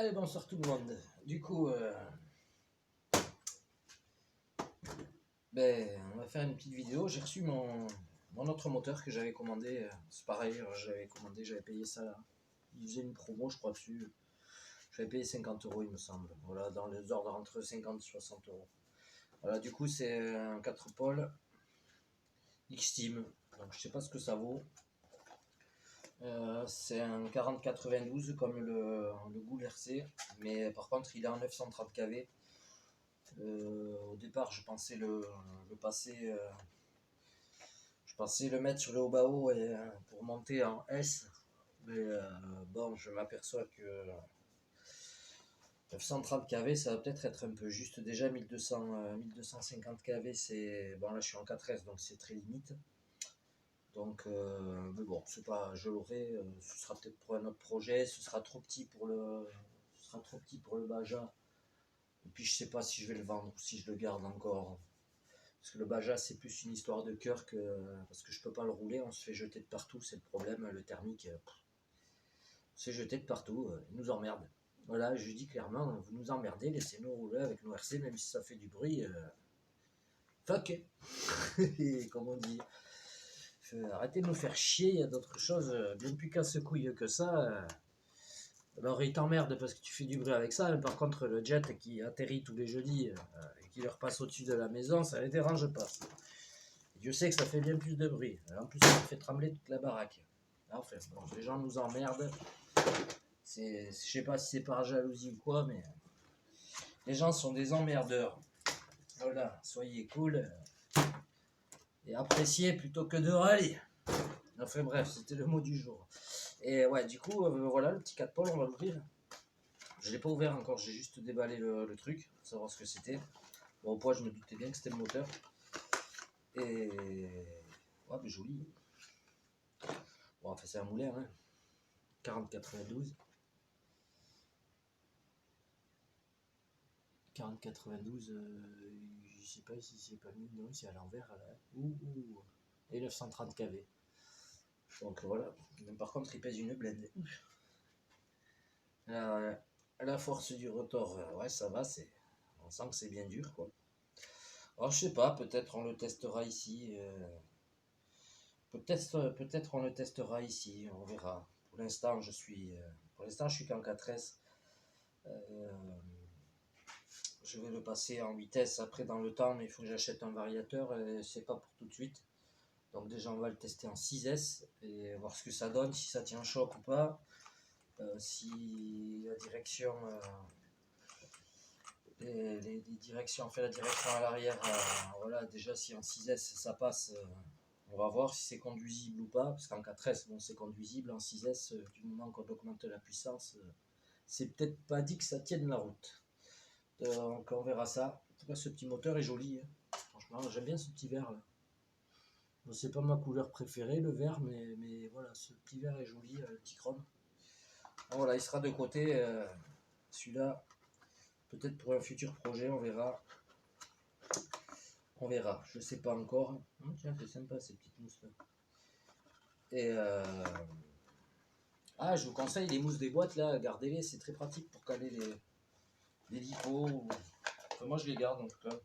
Allez, bonsoir tout le monde. Du coup, on va faire une petite vidéo. J'ai reçu mon autre moteur que j'avais commandé. C'est pareil, j'avais payé ça. Il faisait une promo, je crois, dessus. J'avais payé 50 euros, il me semble. Voilà, dans les ordres entre 50 et 60 euros. Voilà, du coup, c'est un 4 pôles X-Team. Donc, je sais pas ce que ça vaut. C'est un 4092 comme le Ghoul RC, mais par contre, il est en 930 kV. Au départ, je pensais je pensais le mettre sur le haut et pour monter en S, mais bon, je m'aperçois que 930 kV, ça va peut-être être un peu juste. Déjà 1250 kV, c'est bon, là je suis en 4S, donc c'est très limite. Donc, mais bon, c'est pas, je l'aurai. Ce sera peut-être pour un autre projet. Ce sera trop petit pour le Baja. Et puis je sais pas si je vais le vendre ou si je le garde encore. Parce que le Baja, c'est plus une histoire de cœur que. Parce que je peux pas le rouler, on se fait jeter de partout, c'est le problème. Le thermique, on se fait jeter de partout, il nous emmerde. Voilà, je lui dis clairement, vous nous emmerdez, laissez-nous rouler avec nos RC, même si ça fait du bruit. Fuck. Comme on dit. Arrêtez de nous faire chier, il y a d'autres choses bien plus casse-couilles que ça. Alors il t'emmerde parce que tu fais du bruit avec ça, mais par contre le jet qui atterrit tous les jeudis et qui leur passe au-dessus de la maison, ça les dérange pas. Dieu sait que ça fait bien plus de bruit. En plus, ça fait trembler toute la baraque. Enfin, bon, les gens nous emmerdent. Je sais pas si c'est par jalousie ou quoi, mais les gens sont des emmerdeurs. Voilà, soyez cool et appréciez plutôt que de râler. Enfin bref, c'était le mot du jour. Et ouais, du coup, voilà, le petit 4 pôles, on va l'ouvrir. Je ne l'ai pas ouvert encore, j'ai juste déballé le truc pour savoir ce que c'était. Bon, au poids, je me doutais bien que c'était le moteur. Et ouais, mais joli. Bon, enfin, c'est un moulin, hein. 4092. 4092, je sais pas si c'est pas mis, non, c'est à l'envers. Et 930 kV. Donc voilà. Mais par contre, il pèse une blende. La force du rotor, ouais, ça va, on sent que c'est bien dur, quoi. Alors, je sais pas, peut-être on le testera ici. Peut-être on le testera ici, on verra. Pour l'instant, je suis qu'en 4S. Je vais le passer en vitesse après dans le temps, mais il faut que j'achète un variateur et c'est pas pour tout de suite. Donc déjà on va le tester en 6S et voir ce que ça donne, si ça tient choc ou pas, si la direction, les directions, la direction à l'arrière, voilà, déjà si en 6S ça passe, on va voir si c'est conduisible ou pas, parce qu'en 4S bon c'est conduisible, en 6S du moment qu'on augmente la puissance, c'est peut-être pas dit que ça tienne la route. Donc on verra ça. En tout cas, ce petit moteur est joli. Hein. Franchement, j'aime bien ce petit vert là. Bon, c'est pas ma couleur préférée, le vert, mais voilà, ce petit vert est joli, le petit chrome. Donc, voilà, il sera de côté. Celui-là, peut-être pour un futur projet, on verra. On verra, je sais pas encore. Tiens, c'est sympa ces petites mousses là. Et je vous conseille les mousses des boîtes là, gardez-les, c'est très pratique pour caler les lipos. Enfin, moi je les garde en tout cas.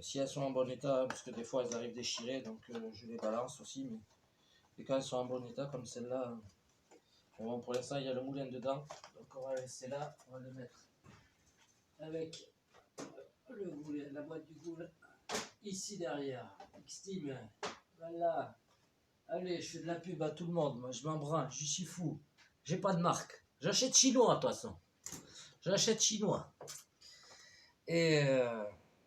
Si elles sont en bon état, parce que des fois elles arrivent déchirées, donc je les balance aussi, mais et quand elles sont en bon état, comme celle-là, bon, pour l'instant il y a le moulin dedans, donc on va le laisser là, on va le mettre avec le moulin, la boîte du Ghoul, ici derrière, X-Team, voilà, allez, je fais de la pub à tout le monde, moi je m'en branle, je suis fou, j'ai pas de marque, j'achète chinois de toute façon, j'achète chinois, et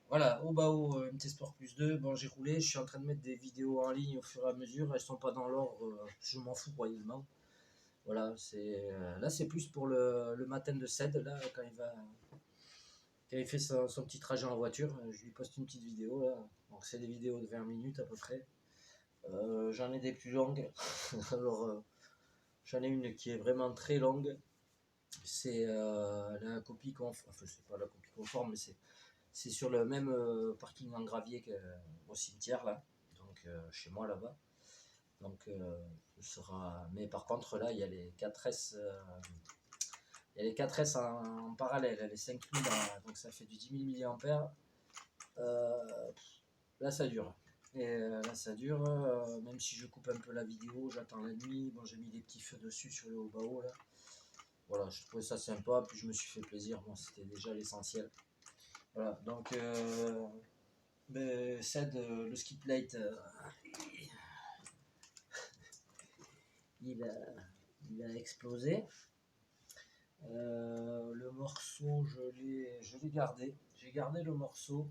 voilà, au Bao MT Sport Plus 2, bon j'ai roulé, je suis en train de mettre des vidéos en ligne au fur et à mesure, elles sont pas dans l'ordre, je m'en fous royalement. Voilà, là c'est plus pour le matin de Ced, là quand il fait son petit trajet en voiture, je lui poste une petite vidéo là, donc c'est des vidéos de 20 minutes à peu près. J'en ai des plus longues, alors j'en ai une qui est vraiment très longue, c'est la copie conforme, enfin c'est pas la copie conforme, mais c'est sur le même parking en gravier qu'au cimetière là, donc chez moi là-bas. Donc ce sera. Mais par contre là il y a les 4S Il y a les 4S en parallèle, les 5000, donc ça fait du 10 000 mAh. Là ça dure. Et là ça dure, même si je coupe un peu la vidéo, j'attends la nuit. Bon, j'ai mis des petits feux dessus sur le haut bas là. Voilà, je trouvais ça sympa, puis je me suis fait plaisir, bon, c'était déjà l'essentiel. Voilà, donc Ced, le skip plate, il a explosé. Le morceau, je l'ai gardé. J'ai gardé le morceau.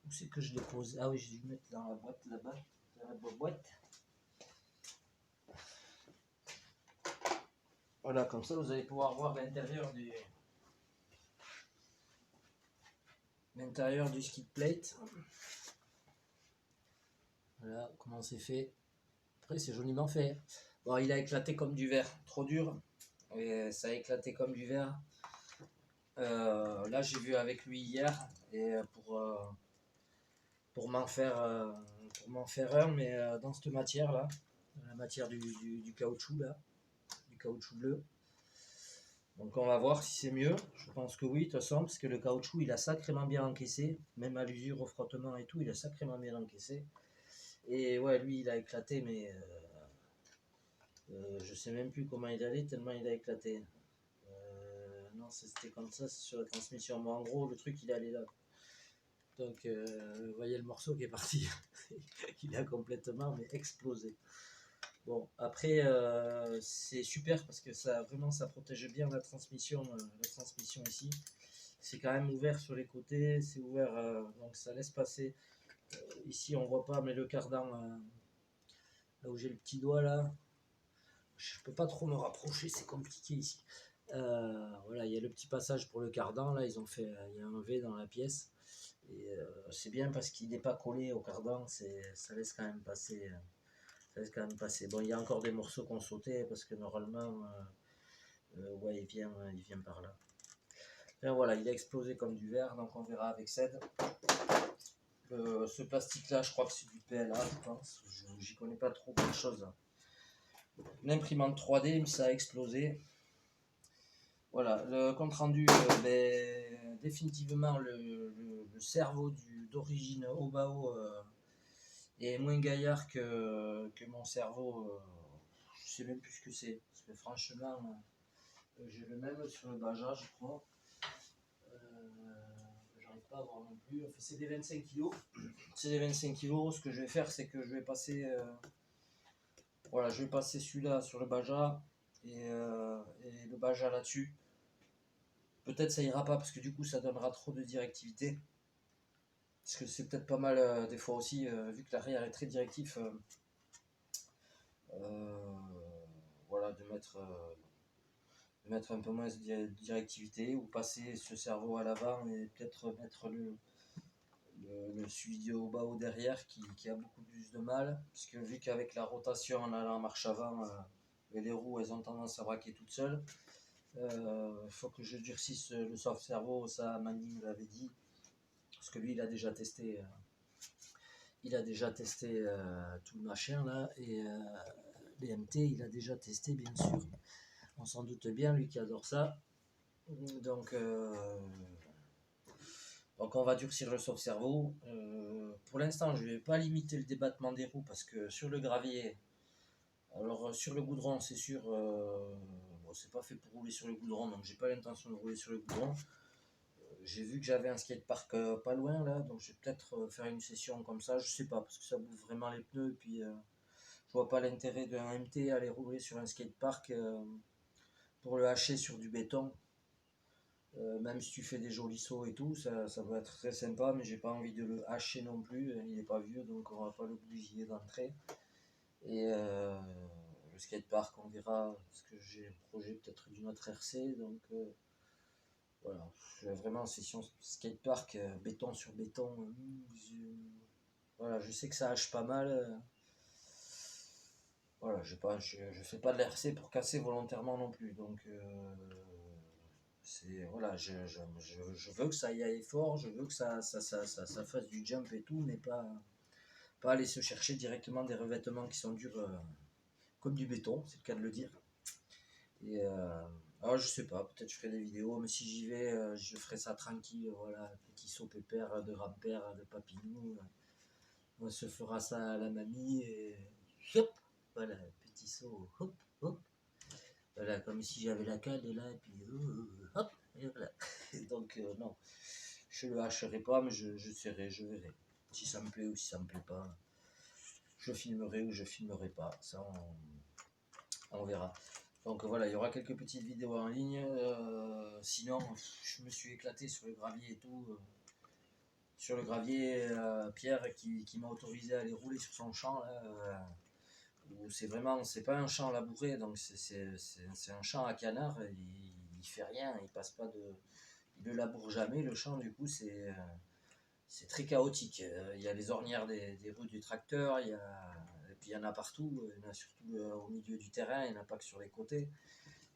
Où c'est que je l'ai posé? Ah oui, j'ai dû le mettre dans la boîte là-bas. Dans la boîte. Voilà, comme ça vous allez pouvoir voir l'intérieur du skid plate. Voilà comment c'est fait. Après, c'est joliment fait. Bon, il a éclaté comme du verre, trop dur. Et ça a éclaté comme du verre. Là, j'ai vu avec lui hier et pour m'en faire un, mais dans cette matière là, la matière du caoutchouc là, du caoutchouc bleu. Donc on va voir si c'est mieux. Je pense que oui, de toute façon, parce que le caoutchouc il a sacrément bien encaissé, même à l'usure, au frottement et tout, il a sacrément bien encaissé. Et ouais, lui il a éclaté, mais je sais même plus comment il allait tellement il a éclaté. Non, c'était comme ça, c'est sur la transmission. Mais en gros, le truc il allait là. Donc, vous voyez le morceau qui est parti. Il a complètement mais explosé. Bon, après, c'est super parce que ça vraiment ça protège bien la transmission ici. C'est quand même ouvert sur les côtés, c'est ouvert, donc ça laisse passer. Ici, on voit pas, mais le cardan, là où j'ai le petit doigt là, je peux pas trop me rapprocher, c'est compliqué ici. Voilà, il y a le petit passage pour le cardan, là, ils ont fait, il y a un V dans la pièce. Et c'est bien parce qu'il n'est pas collé au cardan, ça laisse quand même passer. Bon, il y a encore des morceaux qu'on sautait parce que normalement, ouais, il vient par là. Et voilà, il a explosé comme du verre, donc on verra avec Ced. Ce plastique-là, je crois que c'est du PLA, je pense. J'y connais pas trop grand chose. Une imprimante 3D, mais ça a explosé. Voilà, le compte rendu, définitivement le cerveau d'origine Obao est moins gaillard que mon cerveau. Je sais même plus ce que c'est. Parce que franchement, j'ai le même sur le Baja, je crois. J'arrive pas à voir non plus. Enfin, c'est des 25 kg. C'est des 25 kg. Ce que je vais faire, c'est que je vais passer. Voilà, je vais passer celui-là sur le Baja et le Baja là-dessus. Peut-être ça ira pas parce que du coup ça donnera trop de directivité. Parce que c'est peut-être pas mal des fois aussi, vu que l'arrière est très directif, voilà, de mettre un peu moins de directivité ou passer ce cerveau à l'avant et peut-être mettre le studio bas au derrière qui a beaucoup plus de mal. Parce que vu qu'avec la rotation en allant en marche avant, les roues elles ont tendance à braquer toutes seules. Il faut que je durcisse le soft cerveau, ça Mandy me l'avait dit, parce que lui il a déjà testé tout le machin là, et les MT il a déjà testé bien sûr, on s'en doute bien, lui qui adore ça. Donc on va durcir le soft cerveau. Pour l'instant je vais pas limiter le débattement des roues parce que sur le gravier, alors sur le goudron c'est sûr, bon, c'est pas fait pour rouler sur le goudron, donc j'ai pas l'intention de rouler sur le goudron. J'ai vu que j'avais un skatepark pas loin là, donc je vais peut-être faire une session comme ça, je sais pas, parce que ça bouffe vraiment les pneus, et puis je vois pas l'intérêt d'un MT aller rouler sur un skatepark pour le hacher sur du béton. Même si tu fais des jolis sauts et tout, ça va être très sympa, mais j'ai pas envie de le hacher non plus, il est pas vieux, donc on va pas l'obliger d'entrer. Et le skatepark, on verra, parce que j'ai un projet peut-être d'une autre RC, donc voilà, je vais vraiment en session skatepark, béton sur béton. Voilà, je sais que ça hache pas mal. Voilà, je fais pas de l'RC pour casser volontairement non plus. Donc, voilà, je veux que ça y aille fort, je veux que ça fasse du jump et tout, mais pas aller se chercher directement des revêtements qui sont durs comme du béton, c'est le cas de le dire. Et Alors je sais pas, peut-être je ferai des vidéos, mais si j'y vais, je ferai ça tranquille, voilà, petit saut pépère de grand-père, de papinou. On se fera ça à la mamie et hop, voilà, petit saut, hop, hop. Voilà, comme si j'avais la cale là, et puis hop, et voilà. Donc non, je le hacherai pas, mais je serai, je verrai. Si ça me plaît ou si ça me plaît pas, je filmerai ou je filmerai pas. Ça, on verra. Donc voilà, il y aura quelques petites vidéos en ligne. Sinon, je me suis éclaté sur le gravier et tout. Sur le gravier, Pierre qui m'a autorisé à aller rouler sur son champ là. Où c'est vraiment, c'est pas un champ labouré, donc c'est un champ à canard. Il fait rien, il passe pas de, il le laboure jamais le champ. Du coup, c'est très chaotique. Il y a les ornières des roues du tracteur, et puis il y en a partout. Il y en a surtout au milieu du terrain, il n'y en a pas que sur les côtés.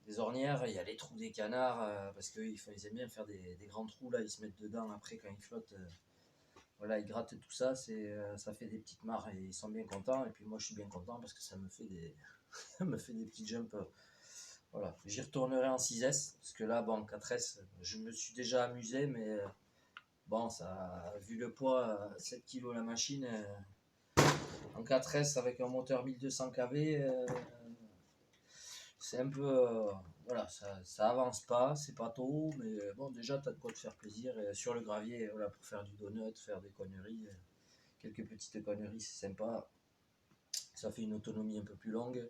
Les ornières, il y a les trous des canards, parce qu'ils aiment bien faire des grands trous, là, ils se mettent dedans après quand ils flottent. Voilà, ils grattent tout ça, ça fait des petites mares et ils sont bien contents. Et puis moi, je suis bien content parce que ça me fait ça me fait des petits jumps. Voilà, j'y retournerai en 6S, parce que là, bon, 4S, je me suis déjà amusé, mais bon, ça, vu le poids, 7 kg la machine, en 4S avec un moteur 1200 kV, c'est un peu. Voilà, ça avance pas, c'est pas tôt, mais bon, déjà, t'as de quoi te faire plaisir. Et sur le gravier, voilà, pour faire du donut, faire des conneries, quelques petites conneries, c'est sympa. Ça fait une autonomie un peu plus longue.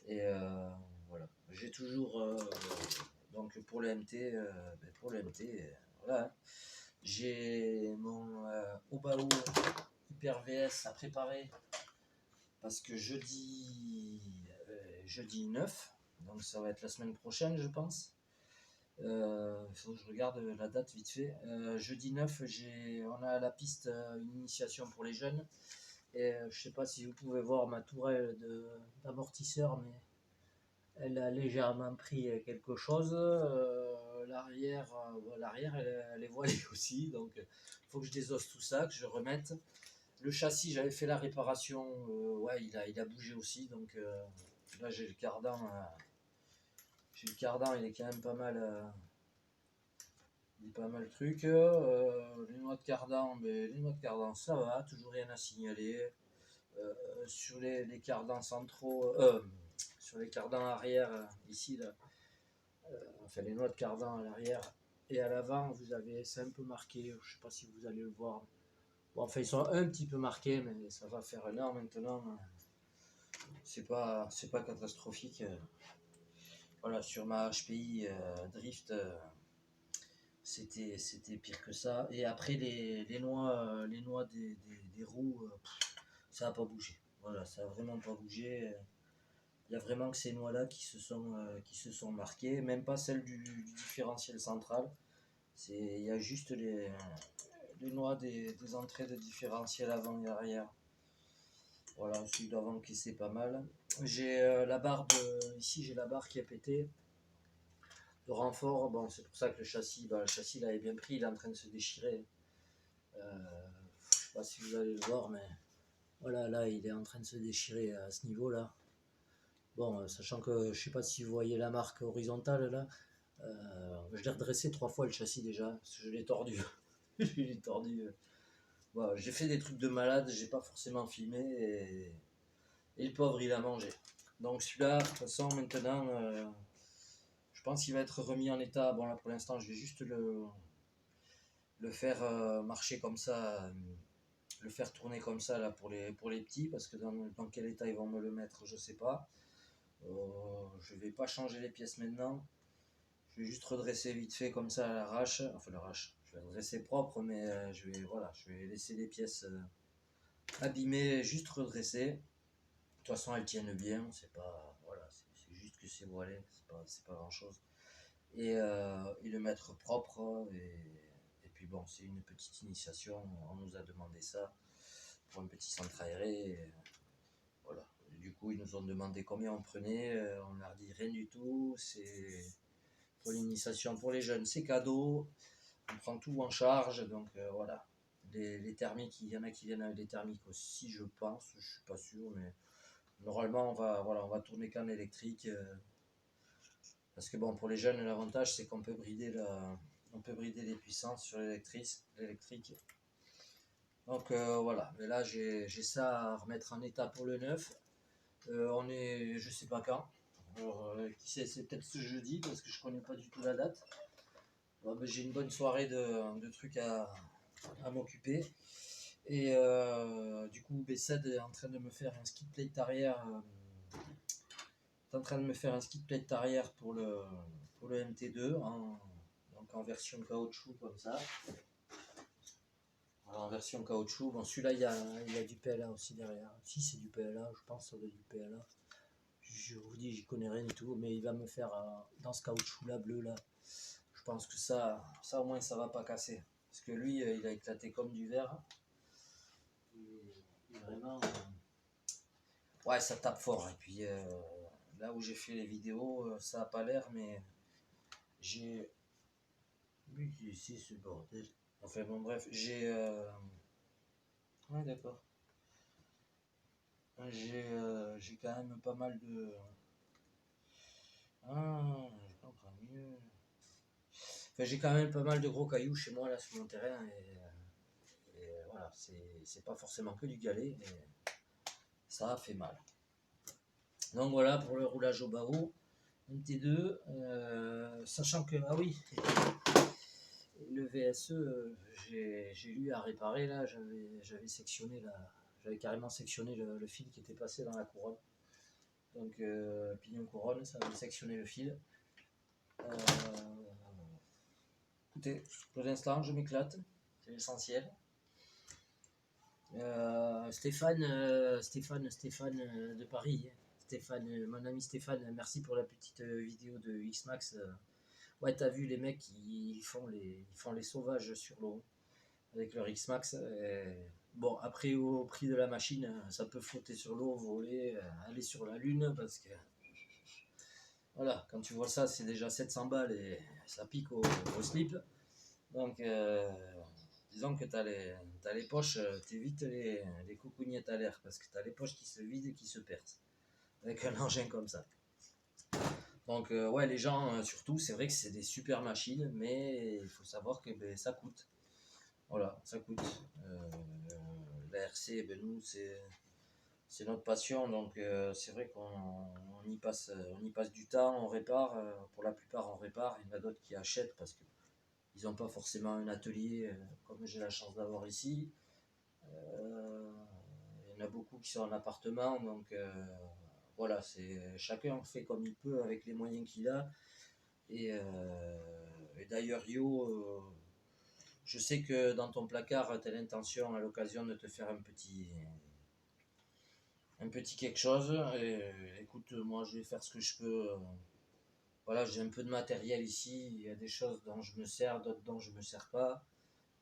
Et voilà, j'ai toujours. Donc pour le MT, voilà. J'ai mon Obao Hyper VS à préparer parce que jeudi 9, donc ça va être la semaine prochaine, je pense. Il faut que je regarde la date vite fait. Jeudi 9, on a à la piste une initiation pour les jeunes. Et je sais pas si vous pouvez voir ma tourelle d'amortisseur, mais elle a légèrement pris quelque chose. L'arrière elle est voilée aussi, donc il faut que je désosse tout ça, que je remette. Le châssis, j'avais fait la réparation, ouais, il a bougé aussi, donc là j'ai le cardan. Il est quand même pas mal. Il est pas mal truc. Les noix de cardan, ça va, toujours rien à signaler. Sur les cardans centraux, sur les cardans arrière, ici, là, enfin les noix de cardan à l'arrière et à l'avant, c'est un peu marqué, je sais pas si vous allez le voir. Bon, enfin, ils sont un petit peu marqués, mais ça va faire un an maintenant. C'est pas catastrophique. Voilà, sur ma HPI Drift, c'était pire que ça. Et après, les noix des roues, ça n'a pas bougé. Voilà, ça n'a vraiment pas bougé. Il y a vraiment que ces noix-là qui se sont marquées, même pas celles du différentiel central. Il y a juste les noix des entrées de différentiel avant et arrière. Voilà, celui d'avant qui c'est pas mal. J'ai ici j'ai la barre qui est pétée. Le renfort, bon, c'est pour ça que le châssis l'avait bien pris, il est en train de se déchirer. Je sais pas si vous allez le voir, mais voilà, là, il est en train de se déchirer à ce niveau-là. Bon, sachant que je sais pas si vous voyez la marque horizontale là, je l'ai redressé 3 fois le châssis déjà, parce que je l'ai tordu. Je l'ai tordu. Voilà, j'ai fait des trucs de malade, j'ai pas forcément filmé et le pauvre il a mangé. Donc celui-là, de toute façon maintenant, je pense qu'il va être remis en état. Bon là pour l'instant je vais juste le faire marcher comme ça, le faire tourner comme ça là pour les petits, parce que dans quel état ils vont me le mettre, je sais pas. Je vais pas changer les pièces maintenant. Je vais juste redresser vite fait comme ça à l'arrache. Enfin l'arrache. Je vais redresser propre, mais je vais laisser les pièces abîmées, juste redresser. De toute façon elles tiennent bien. C'est pas voilà, c'est juste que c'est voilé. C'est pas grand chose. Et le mettre propre et puis bon, c'est une petite initiation. On nous a demandé ça pour un petit centre aéré. Voilà. Du coup, ils nous ont demandé combien on prenait. On leur dit rien du tout. C'est pour l'initiation pour les jeunes, c'est cadeau. On prend tout en charge. Donc voilà. Les thermiques, il y en a qui viennent avec des thermiques aussi, je pense. Je suis pas sûr, mais normalement, on va tourner qu'en électrique. Parce que bon, pour les jeunes, l'avantage c'est qu'on peut brider les puissances sur l'électrique. Donc voilà, mais là j'ai ça à remettre en état pour le 9. On est, je sais pas quand. Alors, qui sait, c'est peut-être ce jeudi parce que je connais pas du tout la date. Bon, ben, j'ai une bonne soirée de trucs à m'occuper. Et du coup, Bessed est en train de me faire un skid plate arrière. Est en train de me faire un skid plate arrière pour le MT2 donc en version caoutchouc comme ça. Alors, en version caoutchouc, bon celui-là il y a du PLA aussi derrière. Si c'est du PLA, je pense que ça doit être du PLA. Je vous dis, j'y connais rien du tout, mais il va me faire dans ce caoutchouc là bleu là. Je pense que ça au moins ça va pas casser. Parce que lui, il a éclaté comme du verre. Et vraiment, ouais, ça tape fort. Et puis là où j'ai fait les vidéos, ça a pas l'air, mais j'ai. Oui, ici ce bordel. Enfin bon, bref, j'ai. Ouais, d'accord. J'ai quand même pas mal de. Ah, je comprends mieux. Enfin, j'ai quand même pas mal de gros cailloux chez moi là sur mon terrain et voilà, c'est pas forcément que du galet, mais ça a fait mal. Donc voilà pour le roulage au barreau. MT2, sachant que, ah oui, le VSE, j'ai eu à réparer là, j'avais sectionné j'avais carrément sectionné le fil qui était passé dans la couronne. Donc pignon couronne, ça avait sectionné le fil. Écoutez, pour l'instant, je m'éclate, c'est l'essentiel. Stéphane de Paris, Stéphane, mon ami Stéphane, merci pour la petite vidéo de X-Max. Ouais, t'as vu les mecs qui font les sauvages sur l'eau avec leur X-Max. Bon, après au prix de la machine, ça peut flotter sur l'eau, voler, aller sur la lune parce que voilà, quand tu vois ça, c'est déjà 700 balles et ça pique au slip. Donc disons que t'as les poches, t'évites les coucougnettes à l'air parce que t'as les poches qui se vident et qui se percent avec un engin comme ça. Donc ouais, les gens, surtout, c'est vrai que c'est des super machines, mais il faut savoir que ben, ça coûte. Voilà, ça coûte. La RC, ben, nous, c'est notre passion, donc c'est vrai qu'on y passe du temps, on répare. Pour la plupart, on répare. Il y en a d'autres qui achètent parce qu'ils n'ont pas forcément un atelier comme j'ai la chance d'avoir ici. Il y en a beaucoup qui sont en appartement, donc voilà, chacun fait comme il peut avec les moyens qu'il a. Et d'ailleurs, Yo, je sais que dans ton placard, tu as l'intention à l'occasion de te faire un petit quelque chose. Et écoute, moi je vais faire ce que je peux. Voilà, j'ai un peu de matériel ici. Il y a des choses dont je me sers, d'autres dont je me sers pas.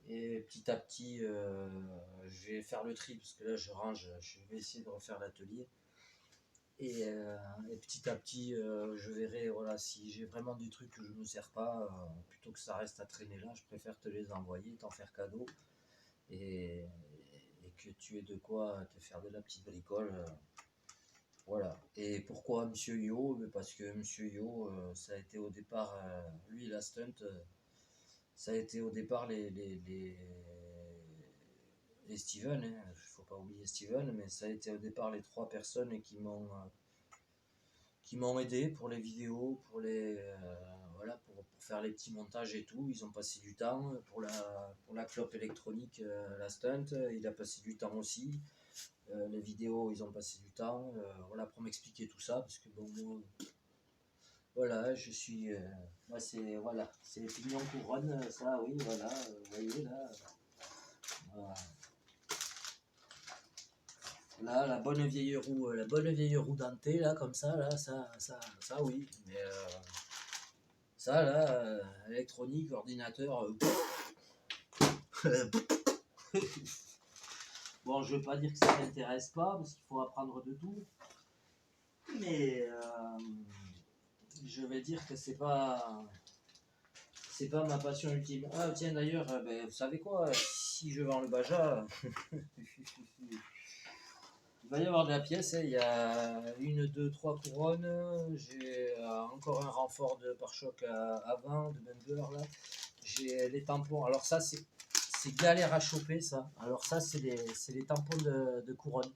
Et petit à petit, je vais faire le tri parce que là je range. Je vais essayer de refaire l'atelier. Et petit à petit, je verrai voilà, si j'ai vraiment des trucs que je ne me sers pas, plutôt que ça reste à traîner là, je préfère te les envoyer, t'en faire cadeau et que tu aies de quoi te faire de la petite bricole. Voilà. Et pourquoi Monsieur Yo? Parce que Monsieur Yo, ça a été au départ, lui la stunt, ça a été au départ les Steven, il ne faut pas oublier Steven, mais ça a été au départ les 3 personnes qui m'ont aidé pour les vidéos, pour voilà, pour faire les petits montages et tout. Ils ont passé du temps pour la clope électronique, la stunt. Il a passé du temps aussi. Les vidéos, ils ont passé du temps. Voilà, pour m'expliquer tout ça, parce que bon, moi, voilà, je suis, moi c'est voilà, c'est pignon couronne, ça, oui, voilà, vous voyez là. Voilà. Là, la bonne vieille roue dentée, là, comme ça, là, ça oui. Mais ça, là, électronique, ordinateur. Bon, je veux pas dire que ça m'intéresse pas, parce qu'il faut apprendre de tout. Mais je vais dire que c'est pas ma passion ultime. Ah, tiens, d'ailleurs, ben, vous savez quoi, si je vends le Baja. Il va y avoir de la pièce, hein. Il y a une, deux, trois couronnes. J'ai encore un renfort de pare-choc avant, de member là. J'ai les tampons. Alors ça, c'est galère à choper ça. Alors ça, c'est les tampons de couronne.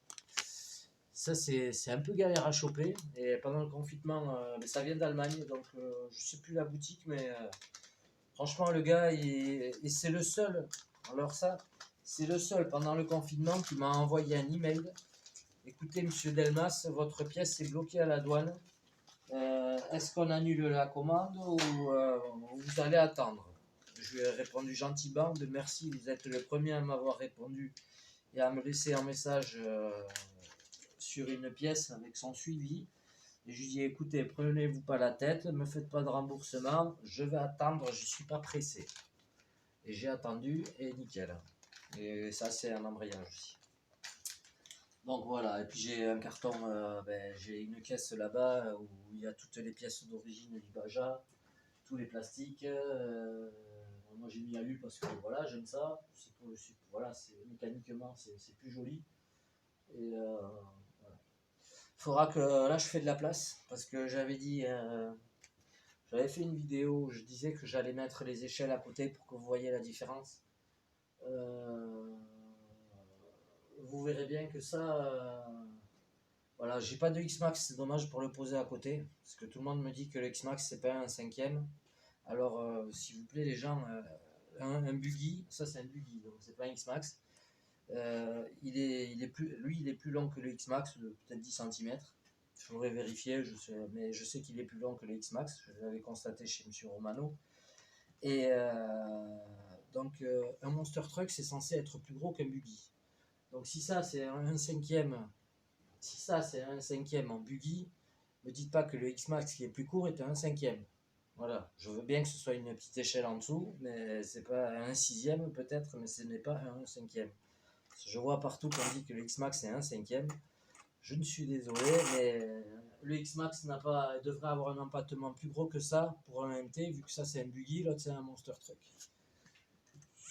Ça, c'est un peu galère à choper. Et pendant le confinement, mais ça vient d'Allemagne, donc je sais plus la boutique, mais franchement, le gars, et c'est le seul. Alors ça, c'est le seul pendant le confinement qui m'a envoyé un email. Écoutez, monsieur Delmas, votre pièce est bloquée à la douane. Est-ce qu'on annule la commande ou vous allez attendre? Je lui ai répondu gentiment de merci, vous êtes le premier à m'avoir répondu et à me laisser un message sur une pièce avec son suivi. Et je lui ai dit écoutez, prenez-vous pas la tête, ne me faites pas de remboursement, je vais attendre, je suis pas pressé. Et j'ai attendu et nickel. Et ça, c'est un embrayage aussi. Donc voilà, et puis j'ai un carton, j'ai une caisse là-bas où il y a toutes les pièces d'origine du Baja, tous les plastiques. Moi j'ai mis alu parce que voilà, j'aime ça. Voilà, mécaniquement c'est plus joli. Et voilà. Faudra que là je fais de la place parce que j'avais fait une vidéo où je disais que j'allais mettre les échelles à côté pour que vous voyez la différence. Vous verrez bien que ça, voilà, j'ai pas de X-Max, c'est dommage pour le poser à côté, parce que tout le monde me dit que le X-Max c'est pas un cinquième. Alors, s'il vous plaît, les gens, un buggy, ça c'est un buggy, donc c'est pas un X-Max. Il est plus long que le X-Max, de peut-être 10 cm. Je faudrait vérifier, mais je sais qu'il est plus long que le X-Max, je l'avais constaté chez M. Romano. Et donc, un Monster Truck, c'est censé être plus gros qu'un buggy. Donc, si ça c'est un cinquième, si ça c'est un cinquième en buggy, ne me dites pas que le X-Max qui est plus court est un cinquième. Voilà, je veux bien que ce soit une petite échelle en dessous, mais c'est pas un sixième peut-être, mais ce n'est pas un cinquième. Je vois partout qu'on dit que le X-Max est un cinquième. Je ne suis désolé, mais le X-Max devrait avoir un empattement plus gros que ça pour un MT, vu que ça c'est un buggy, l'autre c'est un Monster Truck.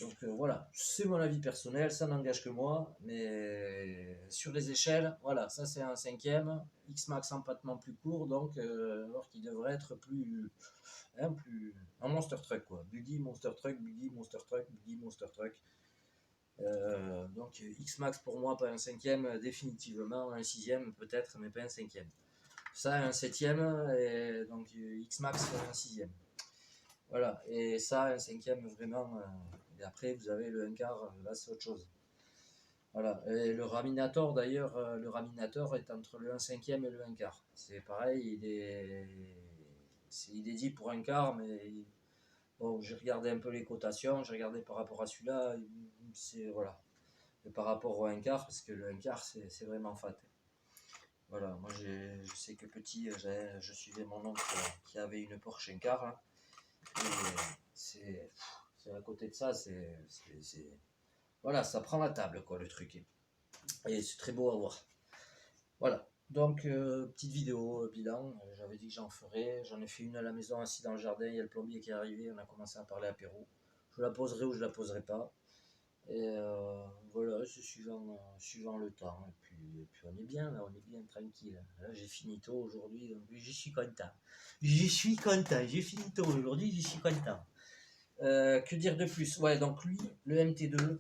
Donc voilà, c'est mon avis personnel, ça n'engage que moi, mais sur les échelles, voilà, ça c'est un cinquième, X-Max empattement plus court, donc alors qu'il devrait être un Monster Truck quoi, Buggy, Monster Truck, Buggy, Monster Truck, Buggy, Monster Truck. Donc X-Max pour moi pas un cinquième définitivement, un sixième peut-être, mais pas un cinquième. Ça un septième, et donc X-Max un sixième. Voilà, et ça un cinquième vraiment. Et après, vous avez le 1 quart, là c'est autre chose. Voilà, et le Raminator d'ailleurs, le Raminator est entre le 1 cinquième et le 1 quart. C'est pareil, il est dit pour 1 quart, mais bon, j'ai regardé un peu les cotations, j'ai regardé par rapport à celui-là, c'est voilà. Et par rapport au 1 quart, parce que le 1 quart c'est vraiment fat. Voilà, moi je sais que petit, je suivais mon oncle qui avait une Porsche 1 quart, hein, et c'est à côté de ça, voilà, ça prend la table, quoi, le truc. Et c'est très beau à voir. Voilà. Donc, petite vidéo bilan. J'avais dit que j'en ferais. J'en ai fait une à la maison, assis dans le jardin. Il y a le plombier qui est arrivé. On a commencé à parler apéro. Je la poserai ou je la poserai pas. Et voilà, c'est suivant le temps. Et puis on est bien, là, on est bien tranquille. Là, j'ai fini tôt aujourd'hui, donc j'y suis content. J'y suis content. J'ai fini tôt aujourd'hui, j'y suis content. Que dire de plus? Ouais, donc lui, le MT2.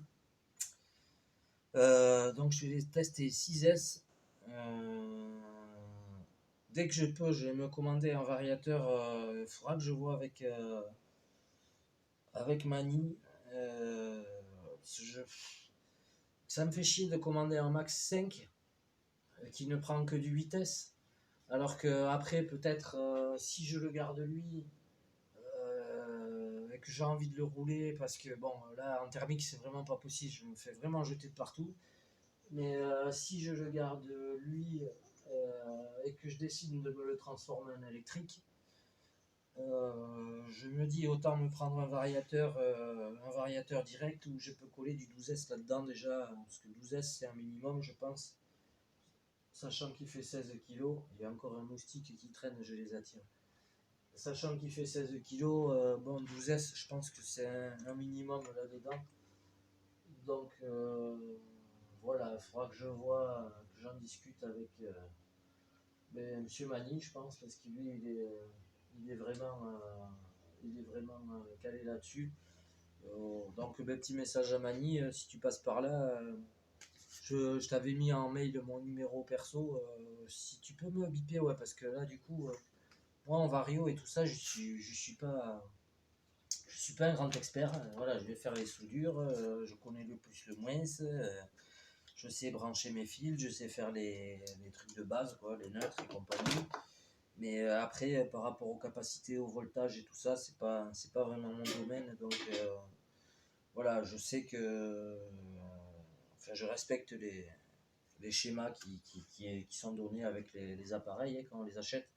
Donc je vais tester 6S. Dès que je peux, je vais me commander un variateur. Il faudra que je vois avec Mani. Ça me fait chier de commander un Max 5 qui ne prend que du 8S. Alors que après peut-être si je le garde lui et que j'ai envie de le rouler parce que bon là en thermique c'est vraiment pas possible, je me fais vraiment jeter de partout. Mais si je le garde lui et que je décide de me le transformer en électrique, je me dis autant me prendre un variateur direct où je peux coller du 12S là-dedans déjà, parce que 12S c'est un minimum je pense, sachant qu'il fait 16 kg, il y a encore un moustique qui traîne, je les attire. Sachant qu'il fait 16 kg, bon 12S je pense que c'est un minimum là-dedans. Donc voilà, il faudra que j'en discute avec Monsieur Mani, je pense, parce qu'il lui, il est vraiment, calé là-dessus. Donc, petit message à Mani, si tu passes par là, je t'avais mis en mail mon numéro perso. Si tu peux me biper, ouais, parce que là, du coup, moi en vario et tout ça, je suis pas un grand expert. Voilà, je vais faire les soudures, je connais le plus le moins. Je sais brancher mes fils, je sais faire les trucs de base, quoi, les neutres et compagnie. Mais après, par rapport aux capacités, au voltage et tout ça, c'est pas vraiment mon domaine. Donc voilà, je sais que, enfin, je respecte les schémas qui sont donnés avec les appareils quand on les achète.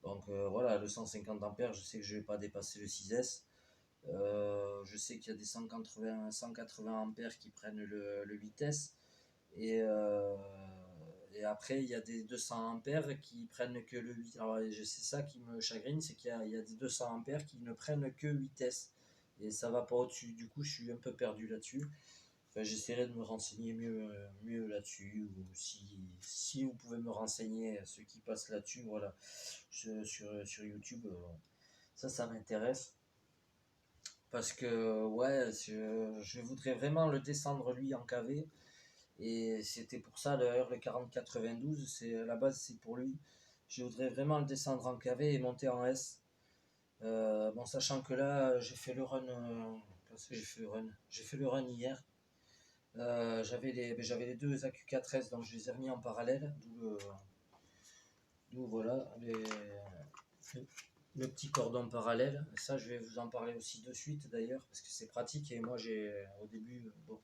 Donc voilà, le 150 ampères, je sais que je ne vais pas dépasser le 6S. Je sais qu'il y a des 180 ampères qui prennent le 8S. Et, et après, il y a des 200 ampères qui prennent que le 8. Alors, c'est ça qui me chagrine, c'est qu'il y a des 200 ampères qui ne prennent que 8S. Et ça va pas au-dessus. Du coup, je suis un peu perdu là-dessus. Enfin, j'essaierai de me renseigner mieux là-dessus. Ou si vous pouvez me renseigner, ceux qui passent là-dessus, voilà, sur YouTube, ça m'intéresse. Parce que, ouais, je voudrais vraiment le descendre lui en KV. Et c'était pour ça d'ailleurs le 4092, c'est à la base c'est pour lui. Je voudrais vraiment le descendre en KV et monter en S. Bon, sachant que là j'ai fait le run, j'ai fait le run hier. J'avais les deux AQ4S donc je les ai remis en parallèle, d'où voilà le petit cordon parallèle. Ça je vais vous en parler aussi de suite d'ailleurs parce que c'est pratique et moi j'ai au début bon,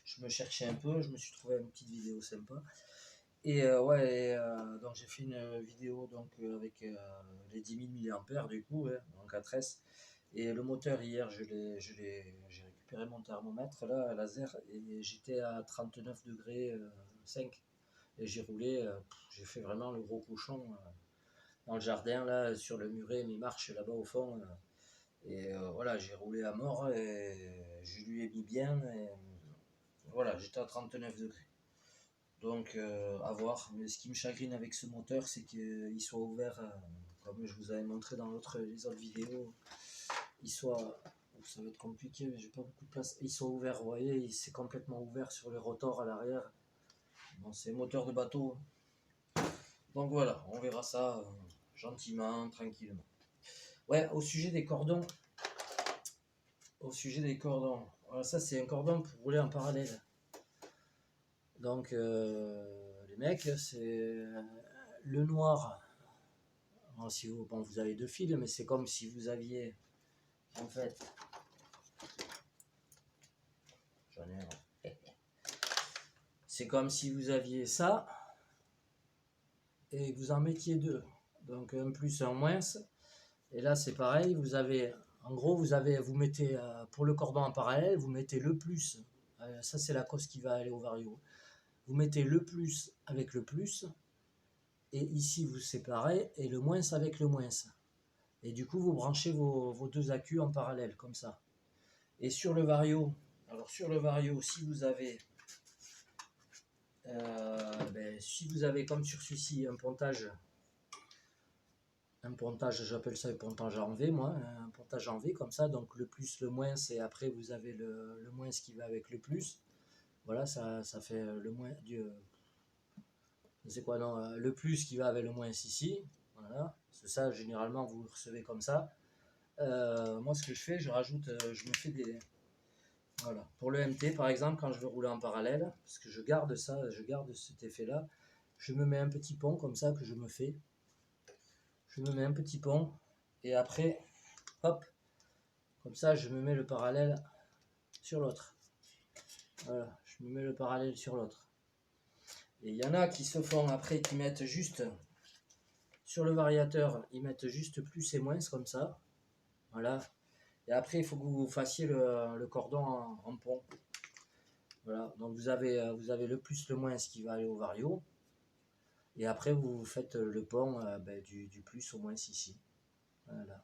je me cherchais un peu, je me suis trouvé une petite vidéo sympa. Et donc j'ai fait une vidéo donc, avec les 10 000 mAh du coup, ouais, en 4S. Et le moteur hier, j'ai récupéré mon thermomètre là, laser, et j'étais à 39 degrés 5. Et j'ai roulé, j'ai fait vraiment le gros cochon dans le jardin là, sur le muret, mes marches là-bas au fond. Et voilà, j'ai roulé à mort et je lui ai mis bien. Et, voilà, j'étais à 39 degrés. Donc à voir. Mais ce qui me chagrine avec ce moteur, c'est qu'il soit ouvert, comme je vous avais montré dans les autres vidéos, il soit. Ça va être compliqué, mais j'ai pas beaucoup de place. Il soit ouvert, vous voyez, c'est complètement ouvert sur le rotor à l'arrière. Bon, c'est moteur de bateau. Donc voilà, on verra ça gentiment, tranquillement. Ouais, au sujet des cordons. Voilà, ça c'est un cordon pour rouler en parallèle. Donc les mecs, c'est le noir. Alors, si vous, bon, vous avez deux fils, mais c'est comme si vous aviez, en fait, j'en ai un. C'est comme si vous aviez ça et vous en mettiez deux. Donc un plus, un moins. Et là, c'est pareil. Vous avez, en gros, vous mettez pour le cordon en parallèle, vous mettez le plus. Ça, c'est la cause qui va aller au vario. Vous mettez le plus avec le plus. Et ici, vous séparez et le moins avec le moins. Et du coup, vous branchez vos deux accus en parallèle, comme ça. Et sur le vario, alors sur le vario, si vous avez comme sur celui-ci un pontage, j'appelle ça un pontage en V, moi, un pontage en V comme ça, donc le plus, le moins, et après vous avez le moins qui va avec le plus. Voilà, ça fait le moins c'est quoi, non, le plus qui va avec le moins ici. Voilà, c'est ça, généralement vous le recevez comme ça. Moi, ce que je fais, je rajoute, je me fais des. Voilà. Pour le MT, par exemple, quand je veux rouler en parallèle, parce que je garde ça, je garde cet effet-là, je me mets un petit pont comme ça que je me fais. Je me mets un petit pont et après, hop, comme ça, je me mets le parallèle sur l'autre. Voilà, je me mets le parallèle sur l'autre. Et il y en a qui se font après, qui mettent juste sur le variateur, ils mettent juste plus et moins comme ça. Voilà. Et après, il faut que vous fassiez le cordon en pont. Voilà, donc vous avez le plus, le moins, ce qui va aller au vario. Et après, vous faites le pont du plus au moins ici. Voilà.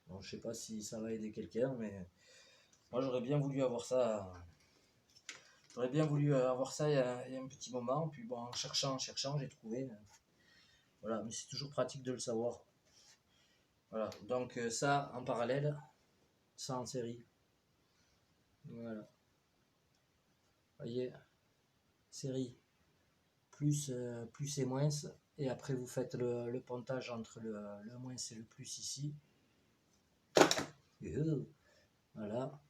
Donc, je sais pas si ça va aider quelqu'un, mais moi, j'aurais bien voulu avoir ça J'aurais bien voulu avoir ça il y a un petit moment, puis bon, en cherchant, j'ai trouvé. Voilà, mais c'est toujours pratique de le savoir. Voilà, donc ça en parallèle, ça en série. Voilà, voyez, série, plus et moins, et après vous faites le pontage entre le moins et le plus ici. Voilà,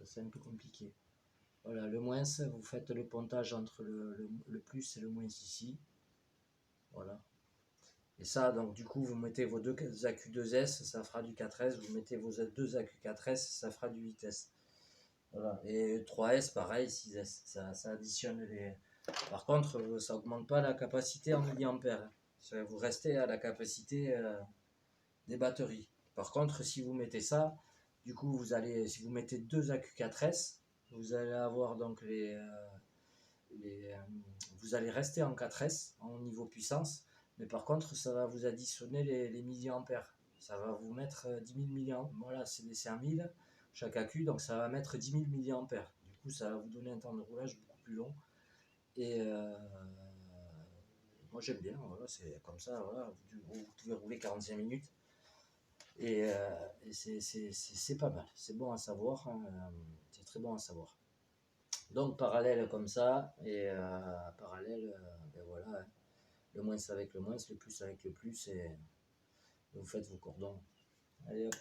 c'est un peu compliqué. Voilà, le moins, vous faites le pontage entre le plus et le moins ici. Voilà. Et ça, donc du coup, vous mettez vos deux AQ2S, ça fera du 4S. Vous mettez vos deux AQ4S, ça fera du 8S. Voilà. Et 3S, pareil, 6S. Ça additionne les... Par contre, ça augmente pas la capacité en milliampères. Vous restez à la capacité des batteries. Par contre, si vous mettez ça, du coup, si vous mettez deux AQ4S, vous allez avoir donc vous allez rester en 4S en niveau puissance, mais par contre, ça va vous additionner les milliampères. Ça va vous mettre 10 000 milliampères. Voilà, c'est un 1000 chaque AQ, donc ça va mettre 10 000 milliampères. Du coup, ça va vous donner un temps de roulage beaucoup plus long. Et moi, j'aime bien. Voilà, c'est comme ça. Voilà, vous pouvez rouler 45 minutes. Et c'est pas mal. C'est bon à savoir. C'est très bon à savoir. Donc parallèle comme ça, et parallèle, ben voilà, hein. Le moins avec le moins, le plus avec le plus, et vous faites vos cordons. Allez hop.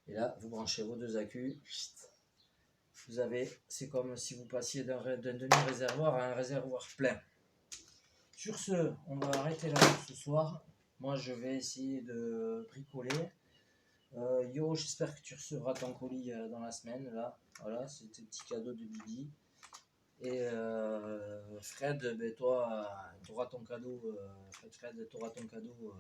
Et là, vous branchez vos deux accus. Vous avez, c'est comme si vous passiez d'un demi-réservoir à un réservoir plein. Sur ce, on va arrêter là pour ce soir. Moi, je vais essayer de bricoler. Yo, j'espère que tu recevras ton colis dans la semaine. Là, voilà, c'était un petit cadeau de Bibi. Et Fred, ben toi, tu auras ton cadeau. Fred, tu auras ton cadeau.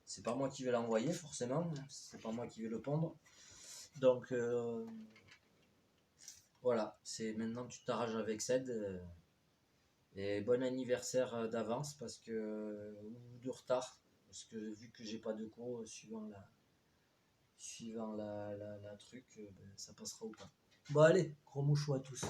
C'est pas moi qui vais l'envoyer, forcément. C'est pas moi qui vais le pondre. Donc, voilà. C'est maintenant tu t'arranges avec Ced. Et bon anniversaire d'avance, parce que. Ou de retard. Parce que vu que j'ai pas de co, suivant la truc, ben, ça passera ou pas. Bon, allez, gros mouchou à tous.